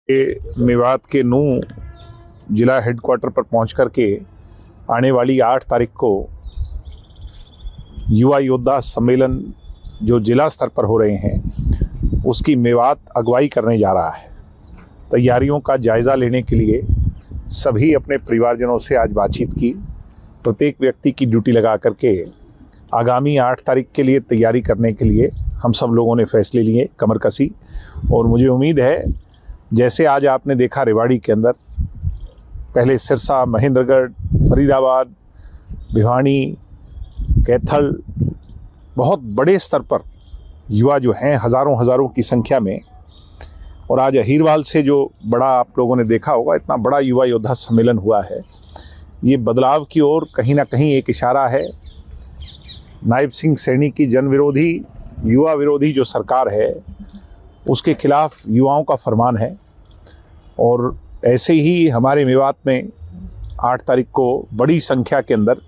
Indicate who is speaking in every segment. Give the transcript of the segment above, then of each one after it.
Speaker 1: मेवात के नूह जिला हेडक्वार्टर पर पहुंच करके आने वाली 8 तारीख को युवा योद्धा सम्मेलन जो जिला स्तर पर हो रहे हैं उसकी मेवात अगुवाई करने जा रहा है। तैयारियों का जायज़ा लेने के लिए सभी अपने परिवारजनों से आज बातचीत की। प्रत्येक व्यक्ति की ड्यूटी लगा करके आगामी 8 तारीख के लिए तैयारी करने के लिए हम सब लोगों ने फैसले लिए, कमर कसी। और मुझे उम्मीद है जैसे आज आपने देखा रेवाड़ी के अंदर, पहले सिरसा, महेंद्रगढ़, फरीदाबाद, भिवानी, कैथल, बहुत बड़े स्तर पर युवा जो हैं हज़ारों की संख्या में, और आज अहीरवाल से जो बड़ा आप लोगों ने देखा होगा इतना बड़ा युवा योद्धा सम्मेलन हुआ है, ये बदलाव की ओर कहीं ना कहीं एक इशारा है। नायब सिंह सैनी की जन विरोधी, युवा विरोधी जो सरकार है उसके खिलाफ युवाओं का फरमान है। और ऐसे ही हमारे मेवात में 8 तारीख को बड़ी संख्या के अंदर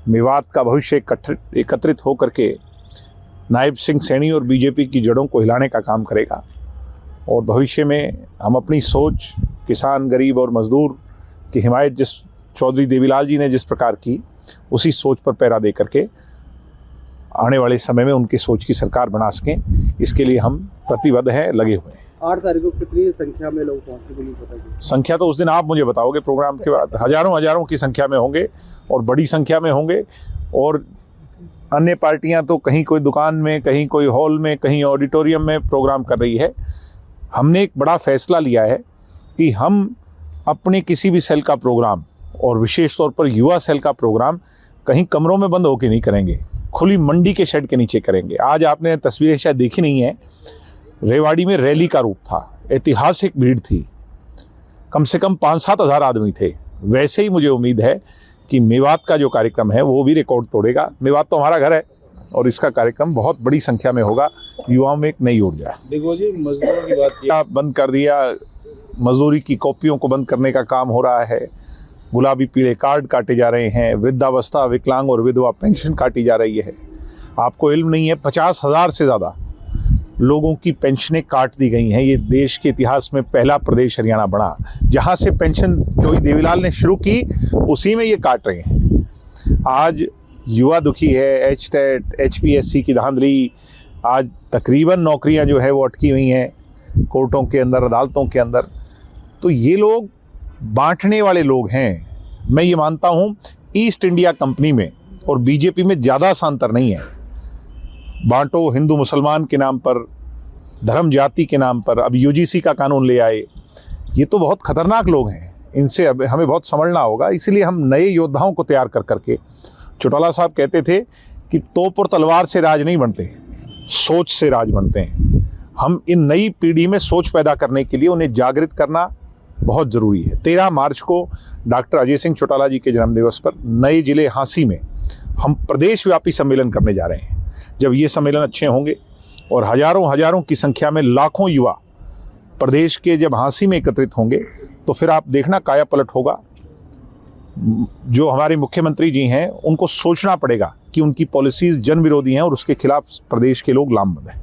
Speaker 1: मेवात का भविष्य एकत्रित हो करके नायब सिंह सैनी और बीजेपी की जड़ों को हिलाने का काम करेगा। और भविष्य में हम अपनी सोच किसान, गरीब और मज़दूर की हिमायत जिस चौधरी देवीलाल जी ने जिस प्रकार की, उसी सोच पर पैरा दे करके आने वाले समय में उनकी सोच की सरकार बना सकें, इसके लिए हम प्रतिबद्ध हैं, लगे हुए हैं।
Speaker 2: 8 तारीख को कितनी संख्या में लोग पहुँचने के लिए पता है?
Speaker 1: संख्या तो उस दिन आप मुझे बताओगे प्रोग्राम के बाद। हज़ारों की संख्या में होंगे और बड़ी संख्या में होंगे। और अन्य पार्टियां तो कहीं कोई दुकान में, कहीं कोई हॉल में, कहीं ऑडिटोरियम में प्रोग्राम कर रही है। हमने एक बड़ा फैसला लिया है कि हम अपने किसी भी सेल का प्रोग्राम, और विशेष तौर पर युवा सेल का प्रोग्राम, कहीं कमरों में बंद होकर नहीं करेंगे, खुली मंडी के शेड के नीचे करेंगे। आज आपने तस्वीरें शायद देखी नहीं है, रेवाड़ी में रैली का रूप था, ऐतिहासिक भीड़ थी, कम से कम 5-7 हज़ार आदमी थे। वैसे ही मुझे उम्मीद है कि मेवात का जो कार्यक्रम है वो भी रिकॉर्ड तोड़ेगा। मेवात तो हमारा घर है और इसका कार्यक्रम बहुत बड़ी संख्या में होगा। युवाओं में एक नई ऊर्जा है।
Speaker 2: देखो जी, मजदूरों की बात किया,
Speaker 1: बंद कर दिया, मजदूरी की कॉपियों को बंद करने का काम हो रहा है, गुलाबी पीले कार्ड काटे जा रहे हैं, वृद्धावस्था, विकलांग और विधवा पेंशन काटी जा रही है। आपको इल्म नहीं है, 50,000 से ज़्यादा लोगों की पेंशनें काट दी गई हैं। ये देश के इतिहास में पहला प्रदेश हरियाणा बना जहाँ से पेंशन जो देवीलाल ने शुरू की उसी में ये काट रहे हैं। आज युवा दुखी है, एचटेट, HPSC की धांधली, आज तकरीबन नौकरियां जो है वो अटकी हुई हैं कोर्टों के अंदर, अदालतों के अंदर। तो ये लोग बांटने वाले लोग हैं। मैं ये मानता हूँ ईस्ट इंडिया कंपनी में और बीजेपी में ज़्यादा सा अंतर नहीं है। बांटो, हिंदू मुसलमान के नाम पर, धर्म जाति के नाम पर, अब UGC का कानून ले आए। ये तो बहुत खतरनाक लोग हैं, इनसे अब हमें बहुत समझना होगा। इसीलिए हम नए योद्धाओं को तैयार कर करके, चौटाला साहब कहते थे कि तोप और तलवार से राज नहीं बनते, सोच से राज बनते हैं। हम इन नई पीढ़ी में सोच पैदा करने के लिए उन्हें जागृत करना बहुत ज़रूरी है। 13 मार्च को डॉक्टर अजय सिंह चौटाला जी के जन्मदिवस पर नए जिले हांसी में हम प्रदेश व्यापी सम्मेलन करने जा रहे हैं। जब ये सम्मेलन अच्छे होंगे और हज़ारों की संख्या में लाखों युवा प्रदेश के जब हांसी में एकत्रित होंगे, तो फिर आप देखना काया पलट होगा। जो हमारे मुख्यमंत्री जी हैं उनको सोचना पड़ेगा कि उनकी पॉलिसीज़ जन विरोधी हैं और उसके खिलाफ प्रदेश के लोग लामबंद हैं।